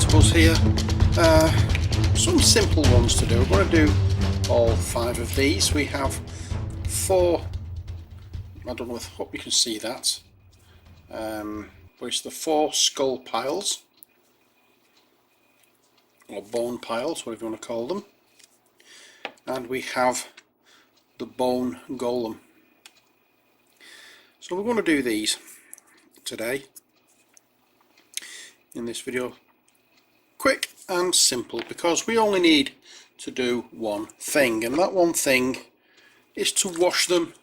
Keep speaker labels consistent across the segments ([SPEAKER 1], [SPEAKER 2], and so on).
[SPEAKER 1] principles here. Some simple ones to do. We're going to do all 5 of these. We have 4, I don't know, I hope you can see that, but it's the 4 skull piles, or bone piles, whatever you want to call them, and we have the bone golem. So we're going to do these today in this video, quick and simple, because we only need to do one thing, and that one thing is to wash them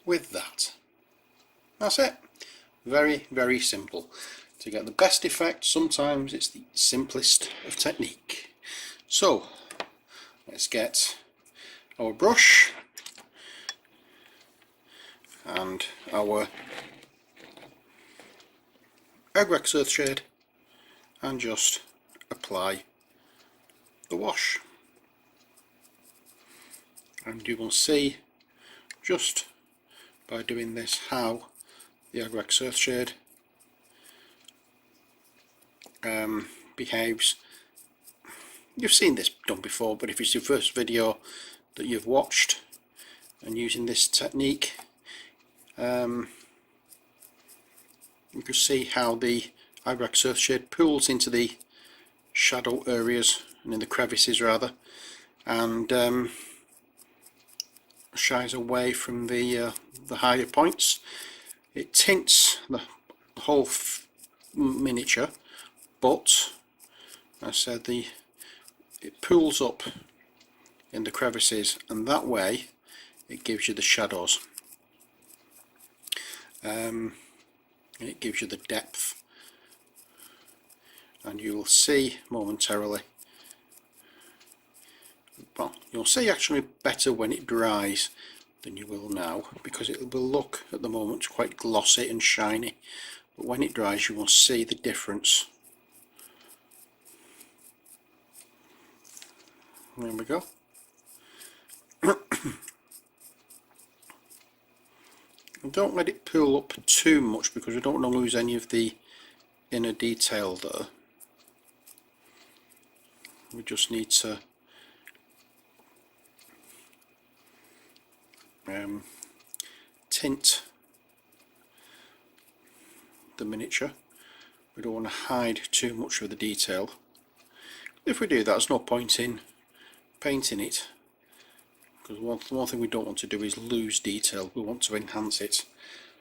[SPEAKER 1] with that. That's it. Very, very simple. To get the best effect, sometimes it's the simplest of technique. So let's get our brush and our Egg-Rex Earthshade and just apply the wash. And you will see just by doing this how the Egg-Rex Earthshade behaves. You've seen this done before, but if it's your first video that you've watched and using this technique, you can see how the Egg-Rex Earthshade pools into the shadow areas and in the crevices rather, and shies away from the higher points. It tints the whole miniature, but as I said, it pools up in the crevices, and that way it gives you the shadows, and it gives you the depth, and you will see momentarily, well, you'll see actually better when it dries than you will now, because it will look at the moment quite glossy and shiny, but when it dries you will see the difference. There we go. Don't let it pool up too much, because we don't want to lose any of the inner detail there. We just need to tint the miniature. We don't want to hide too much of the detail. If we do that, there's no point in painting it, because one thing we don't want to do is lose detail. We want to enhance it.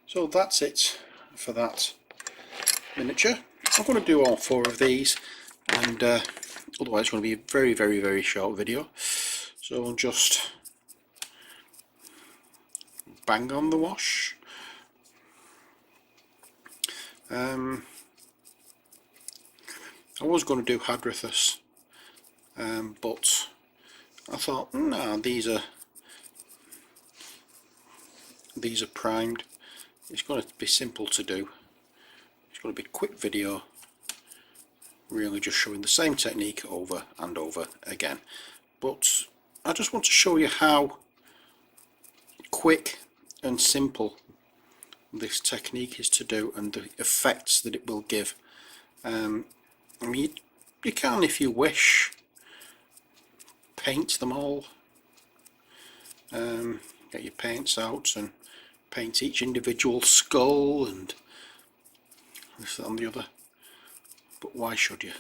[SPEAKER 1] So that's it for that miniature. I'm going to do all 4 of these, and otherwise it's going to be a very, very, very short video. So I'll just bang on the wash. I was going to do Hadrithus, but I thought, no, these are primed. It's going to be simple to do. It's going to be a quick video, really just showing the same technique over and over again. But I just want to show you how quick and simple this technique is to do, and the effects that it will give. I mean, you can, if you wish, paint them all. Get your paints out and paint each individual skull and this, that and the other, but why should you?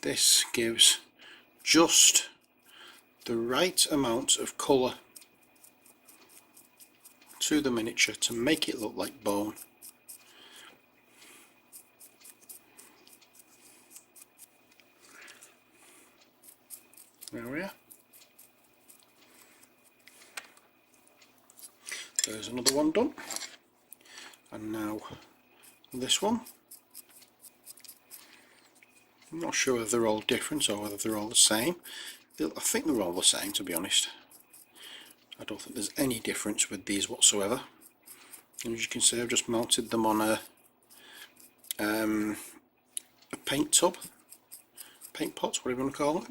[SPEAKER 1] This gives just the right amount of colour to the miniature to make it look like bone. There we are. There's another one done, and now this one. I'm not sure whether they're all different or whether they're all the same. I think they're all the same, to be honest. I don't think there's any difference with these whatsoever. And as you can see, I've just mounted them on a paint tub, paint pot, whatever you want to call it.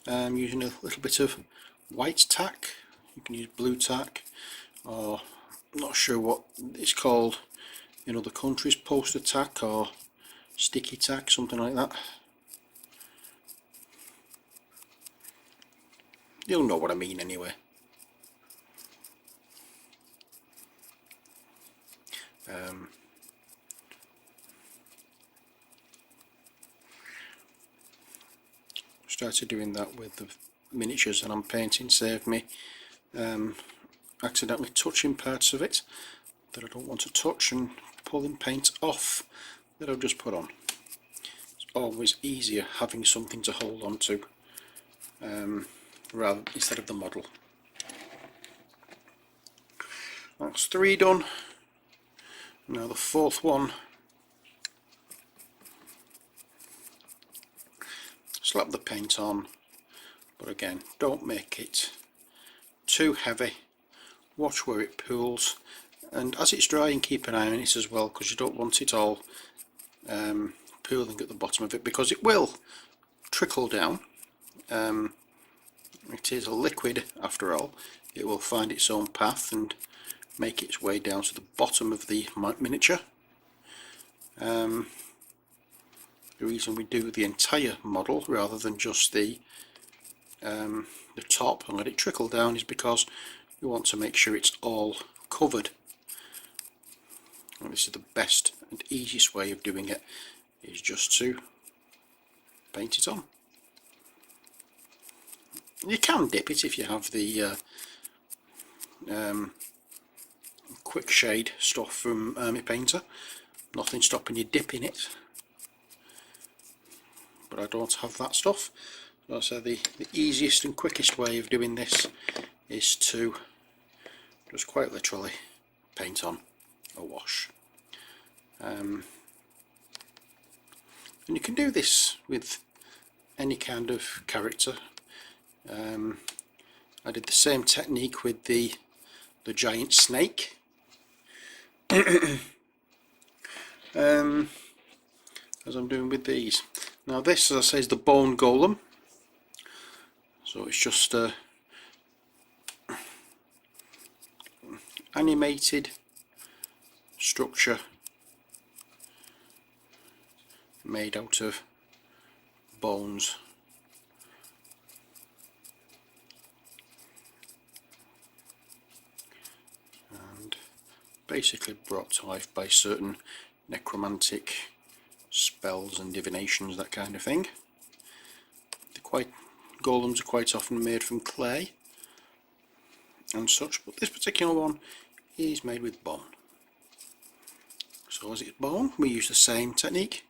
[SPEAKER 1] Using a little bit of white tack. You can use blue tack, or I'm not sure what it's called in other countries, poster tack or sticky tack, something like that. You'll know what I mean anyway. Started doing that with the miniatures and I'm painting, saved me accidentally touching parts of it that I don't want to touch and pulling paint off that I've just put on. It's always easier having something to hold on to rather instead of the model. That's 3 done. Now the 4th one. Slap the paint on, but again, don't make it too heavy. Watch where it pools, and as it's drying, keep an eye on it as well, because you don't want it all pooling at the bottom of it, because it will trickle down. It is a liquid after all. It will find its own path and make its way down to the bottom of the miniature. The reason we do the entire model rather than just the top and let it trickle down is because we want to make sure it's all covered. And this is the best and easiest way of doing it, is just to paint it on. You can dip it if you have the quick shade stuff from Army Painter. Nothing stopping you dipping it. But I don't have that stuff. So the easiest and quickest way of doing this is to just quite literally paint on a wash. And you can do this with any kind of character. I did the same technique with the giant snake. As I'm doing with these. Now this, as I say, is the bone golem. So it's just a animated structure made out of bones. And basically brought to life by certain necromantic spells and divinations, that kind of thing. Golems are quite often made from clay and such, but this particular one is made with bone. So as it's bone, we use the same technique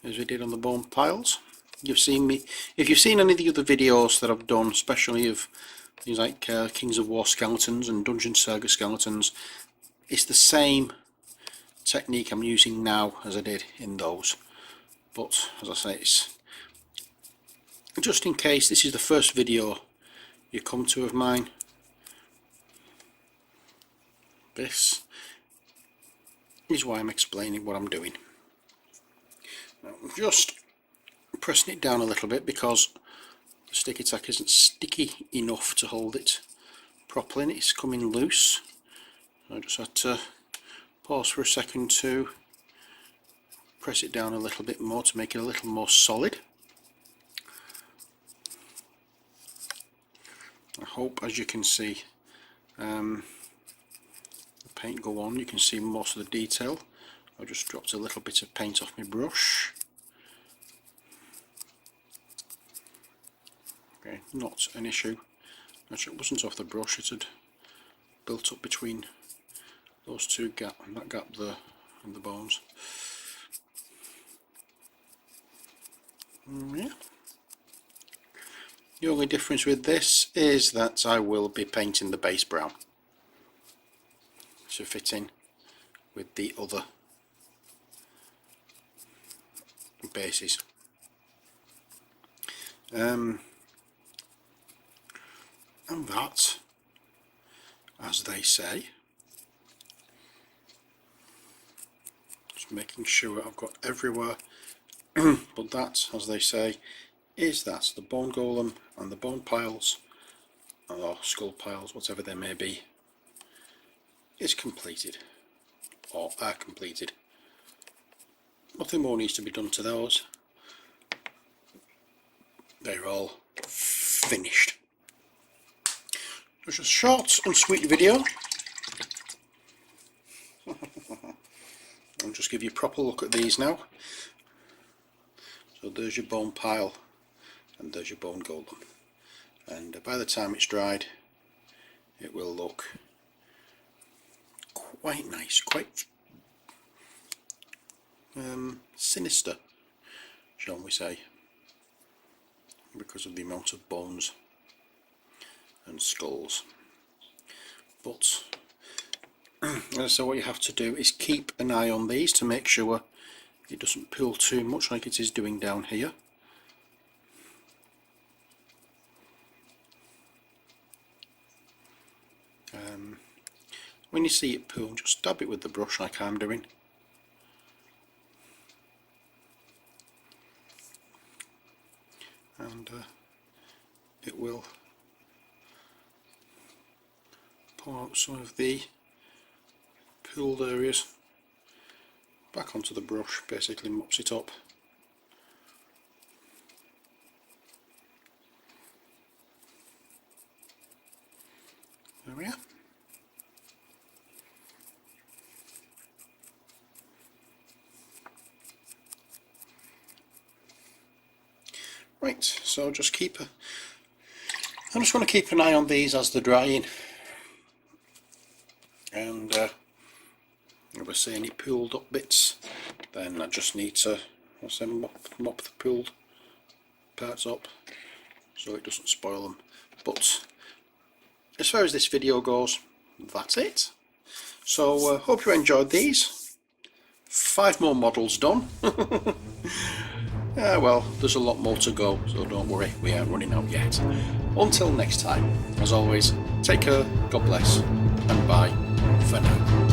[SPEAKER 1] as we did on the bone piles. You've seen me, if you've seen any of the other videos that I've done, especially of things like Kings of War skeletons and Dungeon Saga skeletons, it's the same technique I'm using now as I did in those. But as I say, it's just in case this is the first video you come to of mine, this is why I'm explaining what I'm doing. Now, I'm just pressing it down a little bit because the sticky tack isn't sticky enough to hold it properly and it's coming loose. So I just had to pause for a second to press it down a little bit more to make it a little more solid. I hope, as you can see, the paint go on, you can see most of the detail. I just dropped a little bit of paint off my brush. Okay, not an issue. Actually, it wasn't off the brush, it had built up between those two gaps, and that gap there, and the bones. Yeah. The only difference with this is that I will be painting the base brown to fit in with the other bases. And that, as they say, just making sure I've got everywhere, but that, as they say, is that the bone golem and the bone piles, or skull piles, whatever they may be, is completed. or are completed. Nothing more needs to be done to those. They're all finished. It's a short and sweet video. I'll just give you a proper look at these now. So there's your bone pile and there's your bone golem. And by the time it's dried, it will look quite nice, quite sinister, shall we say, because of the amount of bones and skulls. But so what you have to do is keep an eye on these to make sure it doesn't pull too much like it is doing down here. When you see it pull, just dab it with the brush like I'm doing. And it will pull out some of the pulled areas back onto the brush, basically mops it up. There we are. Right, so I'm just going to keep an eye on these as they're drying, and if I see any pulled up bits, then I just need to mop the pulled parts up so it doesn't spoil them. But as far as this video goes, that's it. So hope you enjoyed these. 5 more models done. Well, there's a lot more to go, so don't worry, we aren't running out yet. Until next time, as always, take care, God bless, and bye for now.